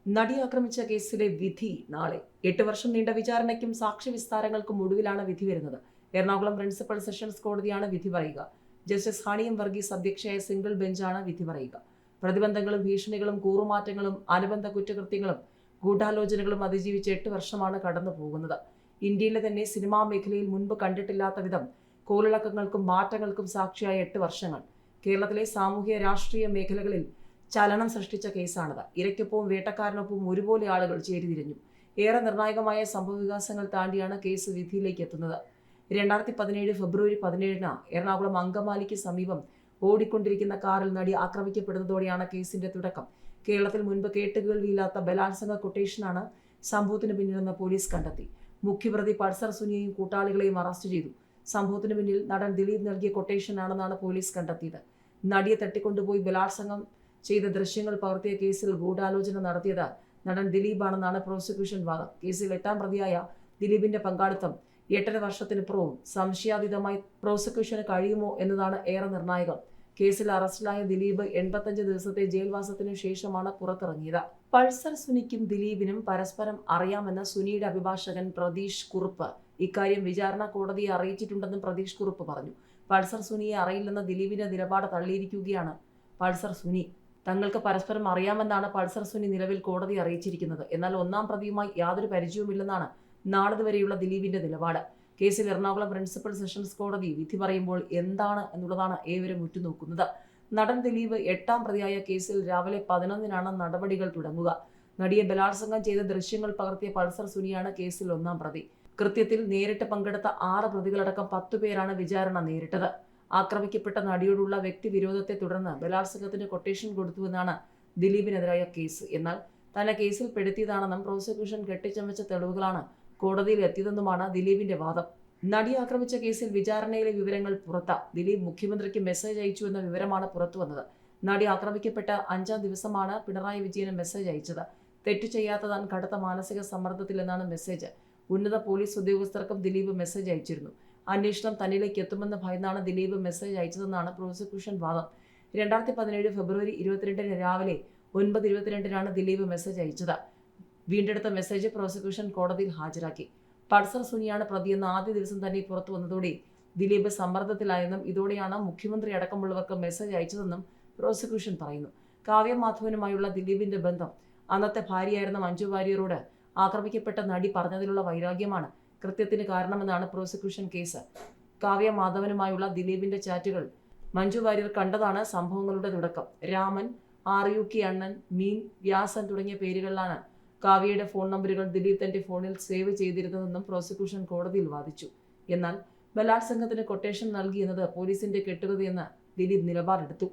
നടി ആക്രമിച്ച കേസിലെ വിധി നാളെ. 8 വർഷം നീണ്ട വിചാരണയ്ക്കും സാക്ഷി വിസ്താരങ്ങൾക്കും ഒടുവിലാണ് വിധി വരുന്നത്. എറണാകുളം പ്രിൻസിപ്പൽ സെഷൻസ് കോടതിയാണ് വിധി പറയുക. ജസ്റ്റിസ് ഹണിയം വർഗീസ് അധ്യക്ഷയായ സിംഗിൾ ബെഞ്ചാണ് വിധി പറയുക. പ്രതിബന്ധങ്ങളും ഭീഷണികളും കൂറുമാറ്റങ്ങളും അനുബന്ധ കുറ്റകൃത്യങ്ങളും ഗൂഢാലോചനകളും അതിജീവിച്ച് 8 വർഷമാണ് കടന്നു പോകുന്നത്. ഇന്ത്യയിലെ തന്നെ സിനിമാ മേഖലയിൽ മുൻപ് കണ്ടിട്ടില്ലാത്ത വിധം കോളിളക്കങ്ങൾക്കും മാറ്റങ്ങൾക്കും സാക്ഷിയായ 8 വർഷങ്ങൾ. കേരളത്തിലെ സാമൂഹ്യ രാഷ്ട്രീയ മേഖലകളിൽ ചലനം സൃഷ്ടിച്ച കേസാണിത്. ഇരയ്ക്കൊപ്പവും വേട്ടക്കാരനൊപ്പവും ഒരുപോലെ ആളുകൾ ചേരിതിരിഞ്ഞു. ഏറെ നിർണായകമായ സംഭവവികാസങ്ങൾ താണ്ടിയാണ് കേസ് വിധിയിലേക്ക് എത്തുന്നത്. 2017 ഫെബ്രുവരി 17 എറണാകുളം അങ്കമാലിക്ക് സമീപം ഓടിക്കൊണ്ടിരിക്കുന്ന കാറിൽ നടി ആക്രമിക്കപ്പെടുന്നതോടെയാണ് കേസിന്റെ തുടക്കം. കേരളത്തിൽ മുൻപ് കേട്ടുകേൾവിയില്ലാത്ത ബലാത്സംഗ കൊട്ടേഷനാണ് സംഭവത്തിന് പിന്നിലെന്ന് പോലീസ് കണ്ടെത്തി. മുഖ്യപ്രതി പൾസർ സുനിയെയും കൂട്ടാളികളെയും അറസ്റ്റ് ചെയ്തു. സംഭവത്തിന് പിന്നിൽ നടൻ ദിലീപ് നൽകിയ കൊട്ടേഷനാണെന്നാണ് പോലീസ് കണ്ടെത്തിയത്. നടിയെ തട്ടിക്കൊണ്ടുപോയി ബലാത്സംഗം ചെയ്ത ദൃശ്യങ്ങൾ പകർത്തിയ കേസിൽ ഗൂഢാലോചന നടത്തിയത് നടൻ ദിലീപാണെന്നാണ് പ്രോസിക്യൂഷൻ വാദം. കേസിൽ 8ാം പ്രതിയായ ദിലീപിന്റെ പങ്കാളിത്തം 8.5 വർഷത്തിനിപ്പുറവും സംശയാതീതമായി പ്രോസിക്യൂഷന് കഴിയുമോ എന്നതാണ് ഏറെ നിർണായകം. കേസിൽ അറസ്റ്റിലായ ദിലീപ് 85 ദിവസത്തെ ജയിൽവാസത്തിനു ശേഷമാണ് പുറത്തിറങ്ങിയത്. പൾസർ സുനിക്കും ദിലീപിനും പരസ്പരം അറിയാമെന്ന് സുനിയുടെ അഭിഭാഷകൻ പ്രതീഷ് കുറുപ്പ് ഇക്കാര്യം വിചാരണ കോടതിയെ അറിയിച്ചിട്ടുണ്ടെന്നും പ്രതീഷ് കുറുപ്പ് പറഞ്ഞു. പൾസർ സുനിയെ അറിയില്ലെന്ന ദിലീപിന്റെ നിലപാട് തള്ളിയിരിക്കുകയാണ് പൾസർ സുനി. തങ്ങൾക്ക് പരസ്പരം അറിയാമെന്നാണ് പൾസർ സുനി നിലവിൽ കോടതിയെ അറിയിച്ചിരിക്കുന്നത്. എന്നാൽ 1ാം പ്രതിയുമായി യാതൊരു പരിചയവുമില്ലെന്നാണ് നാളിതുവരെയുള്ള ദിലീപിന്റെ നിലപാട്. കേസിൽ എറണാകുളം പ്രിൻസിപ്പൽ സെഷൻസ് കോടതി വിധി പറയുമ്പോൾ എന്താണ് എന്നുള്ളതാണ് ഏവരും ഉറ്റുനോക്കുന്നത്. നടൻ ദിലീപ് 8ാം പ്രതിയായ കേസിൽ രാവിലെ 11 നടപടികൾ തുടങ്ങുക. നടിയെ ബലാത്സംഗം ചെയ്ത ദൃശ്യങ്ങൾ പകർത്തിയ പൾസർ സുനിയാണ് കേസിൽ 1ാം പ്രതി. കൃത്യത്തിൽ നേരിട്ട് പങ്കെടുത്ത 6 പ്രതികളടക്കം 10 പേരാണ് വിചാരണ നേരിട്ടത്. ആക്രമിക്കപ്പെട്ട നടിയോടുള്ള വ്യക്തിവിരോധത്തെ തുടർന്ന് ബലാത്സംഗത്തിന് കൊട്ടേഷൻ കൊടുത്തുവെന്നാണ് ദിലീപിനെതിരായ കേസ്. എന്നാൽ തന്നെ കേസിൽ പെടുത്തിയതാണെന്നും പ്രോസിക്യൂഷൻ കെട്ടിച്ചമച്ച തെളിവുകളാണ് കോടതിയിൽ എത്തിയതെന്നുമാണ് ദിലീപിന്റെ വാദം. നടി ആക്രമിച്ച കേസിൽ വിചാരണയിലെ വിവരങ്ങൾ പുറത്ത്. ദിലീപ് മുഖ്യമന്ത്രിക്ക് മെസ്സേജ് അയച്ചു എന്ന വിവരമാണ് പുറത്തുവന്നത്. നടി ആക്രമിക്കപ്പെട്ട 5ാം ദിവസമാണ് പിണറായി വിജയന് മെസ്സേജ് അയച്ചത്. തെറ്റു ചെയ്യാത്ത താൻ കടുത്ത മാനസിക സമ്മർദ്ദത്തിലെന്നാണ് മെസ്സേജ്. ഉന്നത പോലീസ് ഉദ്യോഗസ്ഥർക്കും ദിലീപ് മെസ്സേജ് അയച്ചിരുന്നു. അന്വേഷണം തന്നിലേക്ക് എത്തുമെന്ന് ഭയന്നാണ് ദിലീപ് മെസ്സേജ് അയച്ചതെന്നാണ് പ്രോസിക്യൂഷൻ വാദം. 2017 ഫെബ്രുവരി 22 രാവിലെ 9:22 ദിലീപ് മെസ്സേജ് അയച്ചത്. വീണ്ടെടുത്ത മെസ്സേജ് പ്രോസിക്യൂഷൻ കോടതിയിൽ ഹാജരാക്കി. പൾസർ സുനിയാണ് പ്രതിയെന്ന് ആദ്യ ദിവസം തന്നെ പുറത്തു വന്നതോടെ ദിലീപ് സമ്മർദ്ദത്തിലായെന്നും ഇതോടെയാണ് മുഖ്യമന്ത്രി അടക്കമുള്ളവർക്ക് മെസ്സേജ് അയച്ചതെന്നും പ്രോസിക്യൂഷൻ പറയുന്നു. കാവ്യ മാധവനുമായുള്ള ദിലീപിന്റെ ബന്ധം അന്നത്തെ ഭാര്യയായിരുന്ന മഞ്ജു വാര്യരോട് ആക്രമിക്കപ്പെട്ട നടി പറഞ്ഞതിലുള്ള വൈരാഗ്യമാണ് കൃത്യത്തിന് കാരണമെന്നാണ് പ്രോസിക്യൂഷൻ കേസ്. കാവ്യ മാധവനുമായുള്ള ദിലീപിന്റെ ചാറ്റുകൾ മഞ്ജു വാര്യർ കണ്ടതാണ് സംഭവങ്ങളുടെ തുടക്കം. രാമൻ, RUK അണ്ണൻ, മീൻ, വ്യാസൻ തുടങ്ങിയ പേരുകളിലാണ് കാവ്യയുടെ ഫോൺ നമ്പറുകൾ ദിലീപ് തന്റെ ഫോണിൽ സേവ് ചെയ്തിരുന്നതെന്നും പ്രോസിക്യൂഷൻ കോടതിയിൽ വാദിച്ചു. എന്നാൽ ബലാത്സംഗത്തിന് കൊട്ടേഷൻ നൽകിയെന്നത് പോലീസിന്റെ കെട്ടുകഥയെന്ന് ദിലീപ് നിലപാടെടുത്തു.